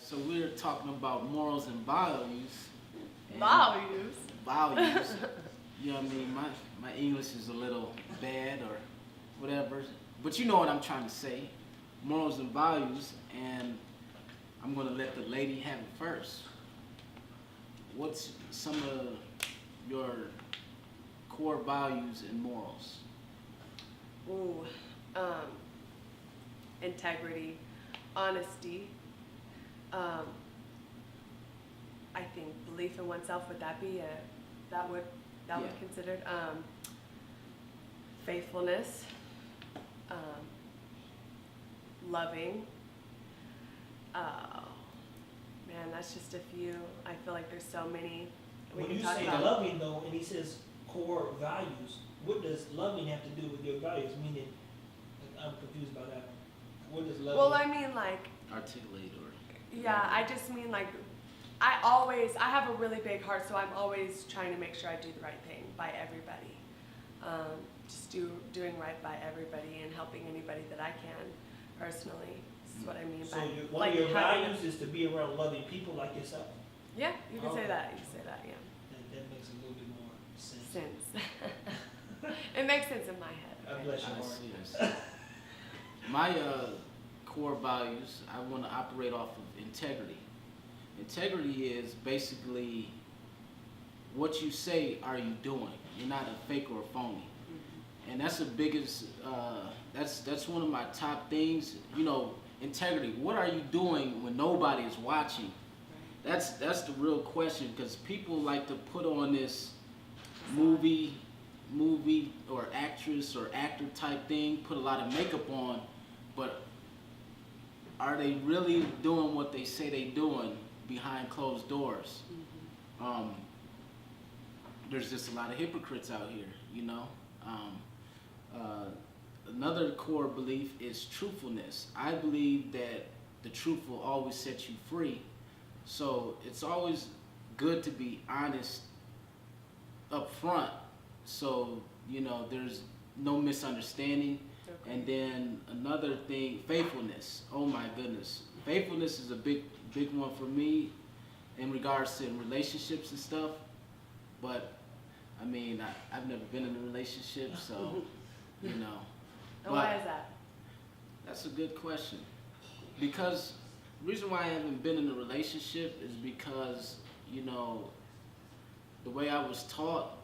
So we're talking about morals and values. And Values. values. You know what I mean? My English is a little bad or whatever. But you know what I'm trying to say. Morals and values, and I'm gonna let the lady have it first. What's some of your core values and morals? Ooh, um, integrity, honesty. Um, I think belief in oneself. Would that be a that would Yeah. considered faithfulness, loving. Oh man, that's just a few. I feel like there's so many we When can you talk say about. loving though, and he says core values, what does loving have to do with your values? Meaning, I'm confused about that one. What does loving? Well, I mean, like, Articulate or yeah, I just mean like, I have a really big heart, so I'm always trying to make sure I do the right thing by everybody. Just doing right by everybody and helping anybody that I can, personally. This is what I mean So by one like of your having values is to be around loving people like yourself. Yeah, you can Okay. say that. You can say that. Yeah. That makes a little bit more sense. Sense. It makes sense in my head. God Okay? bless your I heart. see, I see. My core values, I want to operate off of integrity. Integrity is basically what you say are you doing. You're not a fake or a phony. And that's the biggest, that's one of my top things, you know, integrity. What are you doing when nobody is watching? That's the real question, because people like to put on this movie or actress or actor type thing, put a lot of makeup on, but are they really doing what they say they doing behind closed doors? There's just a lot of hypocrites out here, you know. Another core belief is truthfulness. I believe that the truth will always set you free. So it's always good to be honest up front, so you know there's no misunderstanding. Okay. And then another thing, faithfulness. Oh my goodness, faithfulness is a big one for me in regards to relationships and stuff. But I mean, I've never been in a relationship, so you know. And why is that? That's a good question. Because the reason why I haven't been in a relationship is because, you know, the way I was taught,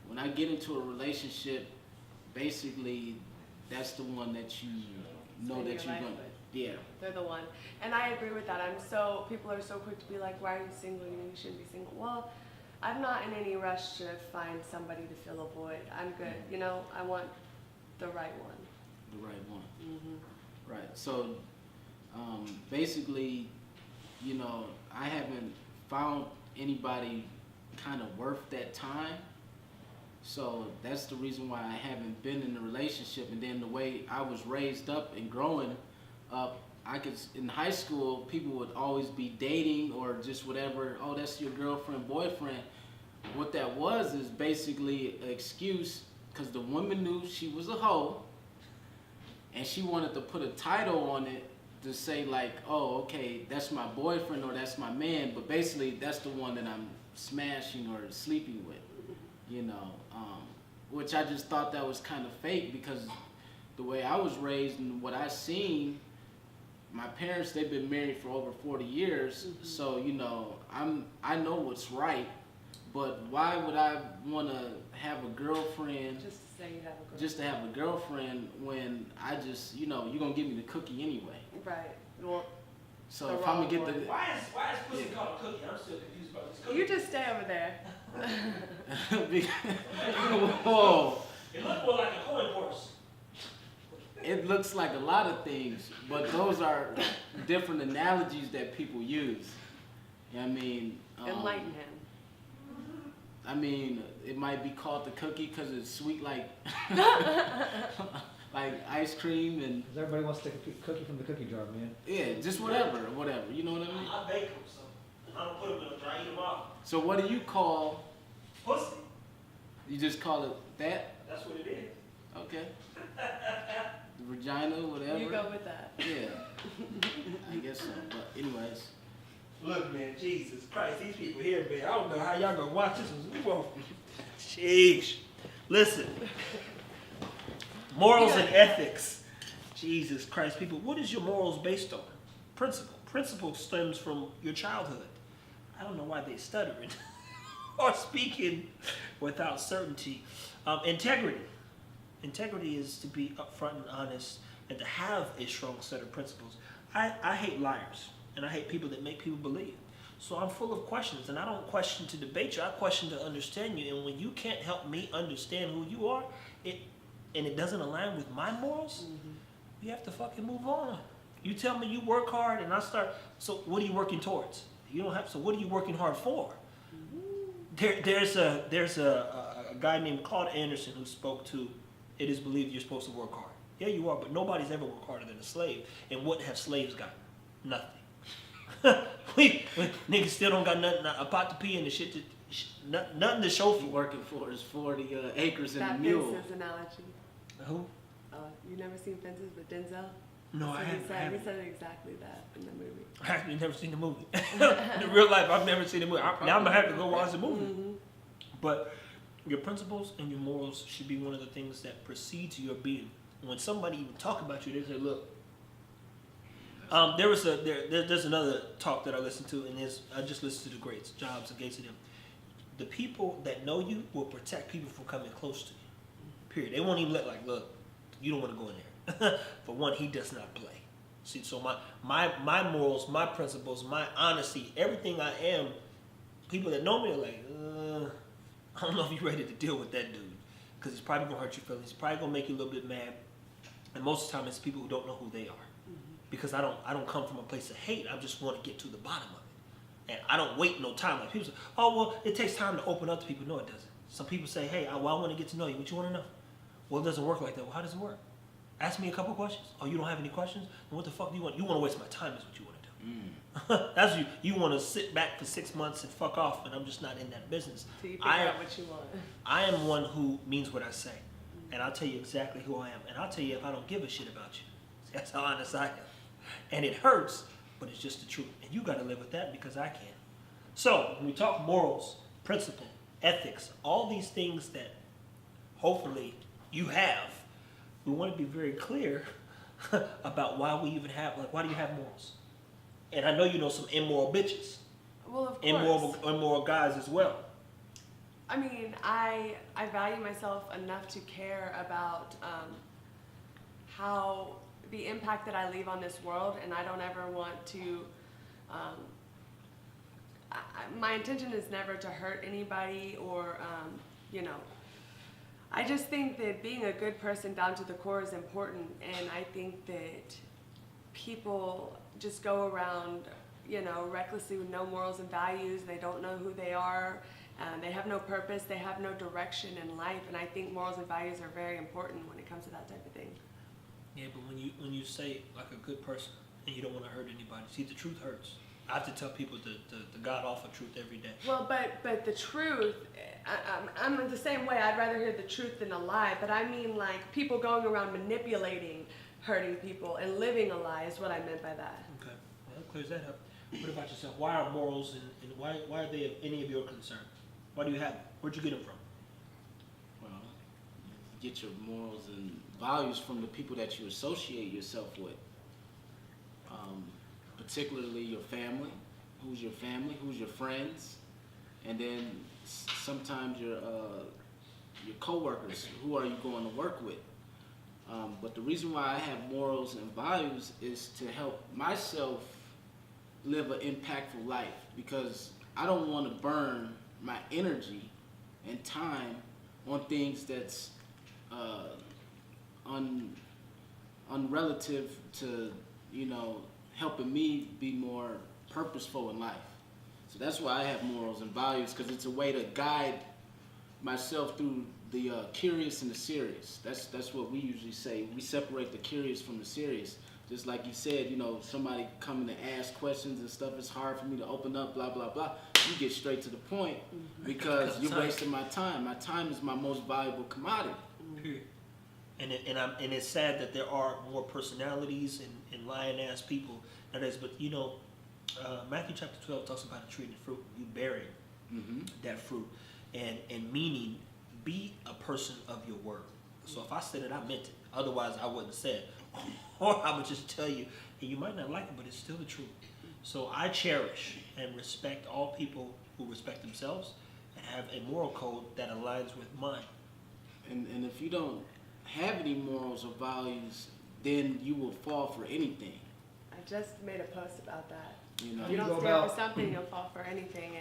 when I get into a relationship, basically that's the one that you know Spend that your you're life going with. to, yeah. They're the one. And I agree with that. People are so quick to be like, why are you single? You know, you shouldn't be single. Well, I'm not in any rush to find somebody to fill a void. I'm good. You know, I want the right one. The right one. Mm-hmm. Right. So, basically, you know, I haven't found anybody kind of worth that time. So that's the reason why I haven't been in a relationship. And then the way I was raised up and growing up, in high school, people would always be dating or just whatever. Oh, that's your girlfriend, boyfriend. What that was is basically an excuse because the woman knew she was a hoe and she wanted to put a title on it to say like, oh, okay, that's my boyfriend or that's my man, but basically that's the one that I'm smashing or sleeping with, you know, which I just thought that was kind of fake because the way I was raised and what I seen, my parents, they've been married for over 40 years, so, you know, I know what's right, but why would I want to have a girlfriend Just to say you have a girlfriend. just to have a girlfriend when I just, you know, you're going to give me the cookie anyway. Right. Well, So The if I'm wrong going to get one. the... Why is pussy Yeah. called a cookie? I'm still confused about this cookie. you just stay over there. Whoa. It looked more like a coin purse. It looks like a lot of things, but those are different analogies that people use. You know what I mean? Enlighten him. I mean, it might be called the cookie because it's sweet like like ice cream and 'Cause everybody wants to take a cookie from the cookie jar, man. yeah, just whatever. You know what I mean? I bake them, so I don't put them in a jar. I eat them off. So what do you call? Pussy. You just call it that? That's what it is. Okay. The vagina, whatever. You go with that. Yeah. I guess so. But anyways, Look, man, Jesus Christ, these people here, man, I don't know how y'all gonna watch this. We won't. Sheesh. Listen. Morals and ethics. Jesus Christ, people, what is your morals based on? Principle. Principle stems from your childhood. I don't know why they stuttering or speaking without certainty. Integrity. Integrity is to be upfront and honest and to have a strong set of principles. I hate liars, and I hate people that make people believe. So I'm full of questions, and I don't question to debate you. I question to understand you. And when you can't help me understand who you are, and it doesn't align with my morals, we have to fucking move on. You tell me you work hard, and I start. So what are you working towards? You don't have. So what are you working hard for? There's a guy named Claude Anderson who spoke to. It is believed you're supposed to work hard. Yeah, you are, but nobody's ever worked harder than a slave. And what have slaves got? Nothing. we niggas still don't got nothing, a pot to pee in the shit to, nothing to show He for. working for his 40 acres and a That mule. Fences analogy. Who? You never seen Fences with Denzel? No, I He haven't. said exactly that in the movie. I actually never seen the movie. In real life, I've never seen the movie. Now I'm gonna have to go watch the movie. But your principles and your morals should be one of the things that precedes your being. When somebody even talk about you, they say, "Look." There's another talk that I listened to, and I just listened to the greats, Jobs and Gates of them. The people that know you will protect people from coming close to you. Period. They won't even look, you don't want to go in there. For one, he does not play. See, so my morals, my principles, my honesty, everything I am, people that know me are like, I don't know if you're ready to deal with that dude, because it's probably gonna hurt your feelings. It's probably gonna make you a little bit mad, and most of the time it's people who don't know who they are. Because I don't come from a place of hate. I just want to get to the bottom of it, and I don't wait no time. Like people say, "Oh well, it takes time to open up to people." No, it doesn't. Some people say, "Hey, I want to get to know you. What you want to know?" Well, it doesn't work like that. Well, how does it work? Ask me a couple questions. Oh, you don't have any questions? Then what the fuck do you want? You want to waste my time? Is what you want to do. That's you. You want to sit back for 6 months and fuck off, and I'm just not in that business. So you figure out what you want. I am one who means what I say, and I'll tell you exactly who I am, and I'll tell you if I don't give a shit about you. That's how honest I am. And it hurts, but it's just the truth. And you got to live with that because I can. So, when we talk morals, principle, ethics, all these things that hopefully you have, we want to be very clear about why we even have, why do you have morals? And I know you know some immoral bitches. Well, of course. Immoral guys as well. I mean, I value myself enough to care about how the impact that I leave on this world, and I don't ever want to. My intention is never to hurt anybody, or I just think that being a good person down to the core is important, and I think that people just go around, recklessly with no morals and values. They don't know who they are. They have no purpose. They have no direction in life, and I think morals and values are very important when it comes to that type of thing. Yeah, but when you say like a good person and you don't want to hurt anybody, see, the truth hurts. I have to tell people the God awful truth every day. Well, but the truth, I'm the same way. I'd rather hear the truth than a lie. But I mean, like, people going around manipulating, hurting people, and living a lie is what I meant by that. Okay, well, that clears that up. What about yourself? Why are morals and why are they of any of your concern? Why do you have them? Where'd you get them from? Well, you get your morals and values from the people that you associate yourself with. Particularly your family. Who's your family? Who's your friends? And then sometimes your coworkers. Who are you going to work with? But the reason why I have morals and values is to help myself live an impactful life, because I don't want to burn my energy and time on things that's unrelative to, helping me be more purposeful in life. So that's why I have morals and values, because it's a way to guide myself through the curious and the serious. That's what we usually say. We separate the curious from the serious. Just like you said, somebody coming to ask questions and stuff, it's hard for me to open up, blah, blah, blah. You get straight to the point because you're wasting my time. My time is my most valuable commodity. Period. And it's sad that there are more personalities and lion-ass people nowadays. But Matthew chapter 12 talks about a tree and the fruit. You bury Mm-hmm. that fruit, and meaning, be a person of your word. So if I said it, I meant it. Otherwise, I wouldn't have said. Or I would just tell you, and you might not like it, but it's still the truth. So I cherish and respect all people who respect themselves and have a moral code that aligns with mine. And if you don't have any morals or values, then you will fall for anything. I just made a post about that. You know. If you How do don't you go stand for about- something, you'll fall for anything,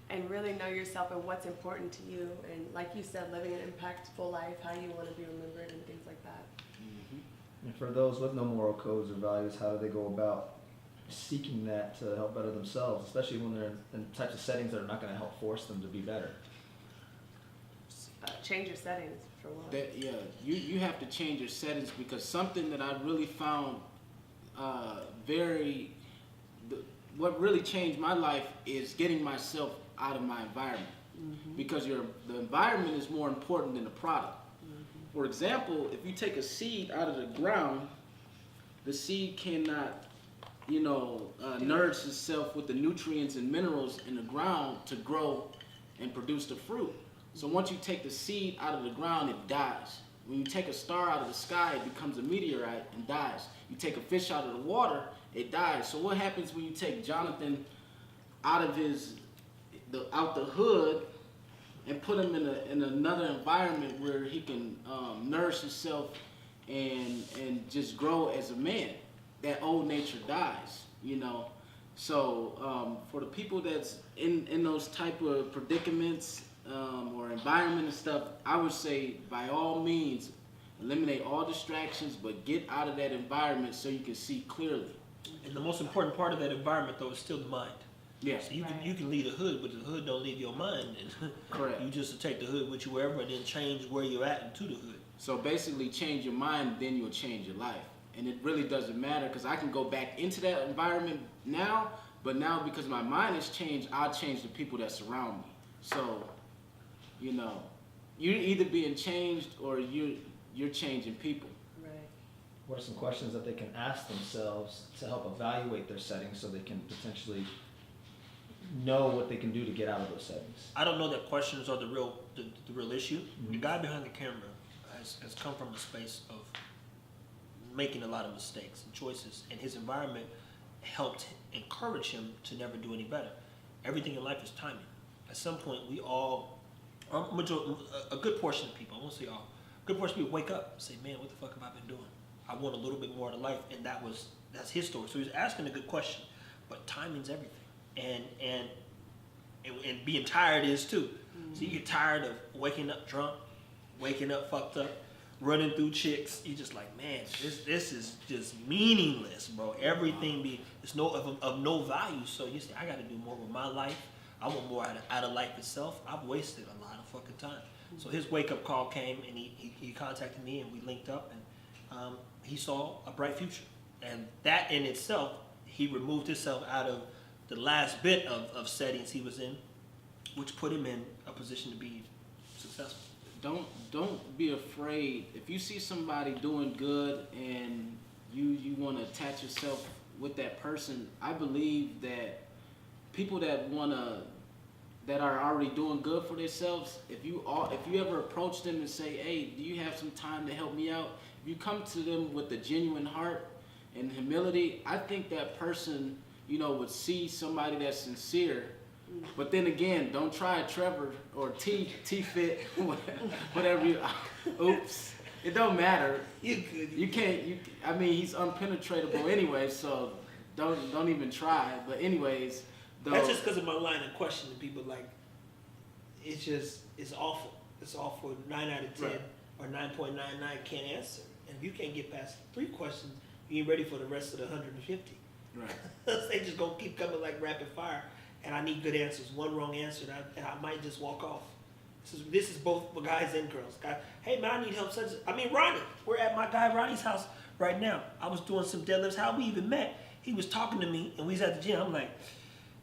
and really know yourself and what's important to you, and like you said, living an impactful life, how you want to be remembered, and things like that. Mm-hmm. And for those with no moral codes or values, how do they go about seeking that to help better themselves, especially when they're in types of settings that are not going to help force them to be better? Change your settings for one. That you have to change your settings, because something that I really found what really changed my life is getting myself out of my environment, because the environment is more important than the product. For example, if you take a seed out of the ground, the seed cannot, nourish itself with the nutrients and minerals in the ground to grow and produce the fruit. So once you take the seed out of the ground, it dies. When you take a star out of the sky, it becomes a meteorite and dies. You take a fish out of the water, it dies. So what happens when you take Jonathan out of out the hood and put him in another environment where he can nourish himself and just grow as a man? That old nature dies, So for the people that's in those type of predicaments or environment and stuff, I would say by all means eliminate all distractions, but get out of that environment so you can see clearly. And the most important part of that environment, though, is still the mind. Yeah, So you Right. can leave the hood, but the hood don't leave your mind. correct. You just take the hood with you wherever, and then change where you're at into the hood. So basically change your mind, then you'll change your life. And it really doesn't matter, because I can go back into that environment now, but now because my mind has changed, I'll change the people that surround me. So, you're either being changed or you're changing people. Right. What are some questions that they can ask themselves to help evaluate their settings so they can potentially know what they can do to get out of those settings? I don't know that questions are the real issue. The guy behind the camera has come from a space of making a lot of mistakes and choices, and his environment helped encourage him to never do any better. Everything in life is timing. At some point, we all, a good portion of people, I won't say all, a good portion of people wake up and say, man, what the fuck have I been doing? I want a little bit more out of life, and that's his story. So he's asking a good question, but timing's everything. And being tired is too. So you get tired of waking up drunk, waking up fucked up, running through chicks. You're just like, man, this is just meaningless, bro. Everything it's of no value. So you say, I got to do more with my life. I want more out of life itself. I've wasted a lot of fucking time. So his wake up call came, and he contacted me, and we linked up, and he saw a bright future. And that in itself, he removed himself out of the last bit of settings he was in, which put him in a position to be successful. Don't be afraid. If you see somebody doing good and you want to attach yourself with that person, I believe that people that are already doing good for themselves, if you ever approach them and say, hey, do you have some time to help me out? If you come to them with a genuine heart and humility, I think that person, would see somebody that's sincere. But then again, don't try Trevor or T-Fit, whatever you, oops. It don't matter. You can't, he's unpenetratable anyway, so don't even try. But anyways, That's just because of my line of questioning people. Like, it's awful. It's awful. 9 out of 10 Right. or 9.99 can't answer. And if you can't get past 3 questions, you ain't ready for the rest of the 150. right. They just gonna keep coming like rapid fire. And I need good answers. One wrong answer, and I might just walk off. This is both guys and girls. Hey man, I need help. Ronnie, we're at my guy Ronnie's house right now. I was doing some deadlifts. How we even met? He was talking to me, and we was at the gym. I'm like,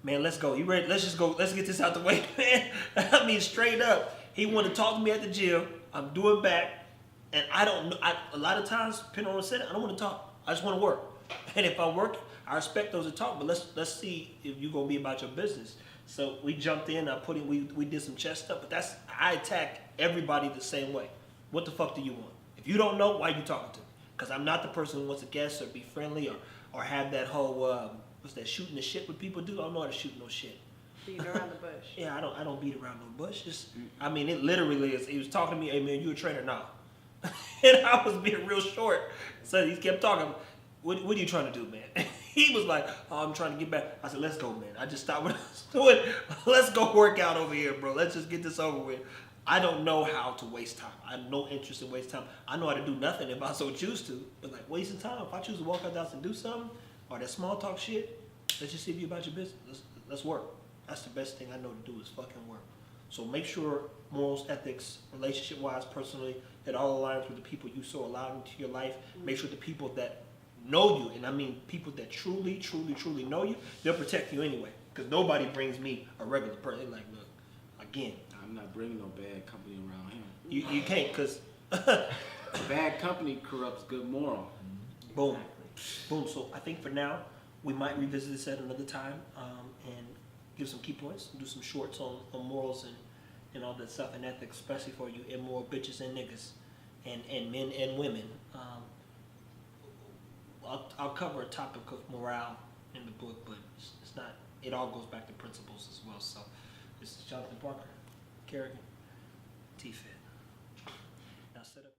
man, let's go. You ready? Let's just go. Let's get this out the way, man. Straight up. He wanted to talk to me at the gym. I'm doing back, and I don't know. A lot of times, depending on the setting, I don't want to talk. I just want to work. And if I work, I respect those that talk, but let's see if you're gonna be about your business. So we jumped in. We did some chest stuff, but I attack everybody the same way. What the fuck do you want? If you don't know, why are you talking to me? Because I'm not the person who wants to guess or be friendly or have that whole what's that shooting the shit with people do. I don't know how to shoot no shit. Beating around the bush. Yeah, I don't beat around no bush. I mean, it literally is. He was talking to me, hey man, you a trainer now? And I was being real short. So he kept talking. What are you trying to do, man? He was like, oh, I'm trying to get back. I said, let's go, man. I just stopped what I was doing. Let's go work out over here, bro. Let's just get this over with. I don't know how to waste time. I have no interest in waste time. I know how to do nothing if I so choose to. But like wasting time, if I choose to walk out the house and do something, or that small talk shit, let's just see if you about your business. Let's work. That's the best thing I know to do is fucking work. So make sure morals, ethics, relationship-wise, personally, it all aligns with the people you so allow into your life. Make sure the people that know you, and I mean people that truly, truly, truly know you, they'll protect you anyway. Because nobody brings me a regular person. They're like, look, again. I'm not bringing no bad company around him. You can't, because Bad company corrupts good moral. boom. Boom. So I think for now, we might revisit this at another time and give some key points, do some shorts on morals and all that stuff and ethics, especially for you immoral bitches and niggas and men and women. I'll cover a topic of morale in the book, but it's not, it all goes back to principles as well. So this is Jonathan Parker, Kerrigan, T-Fit. Now set up.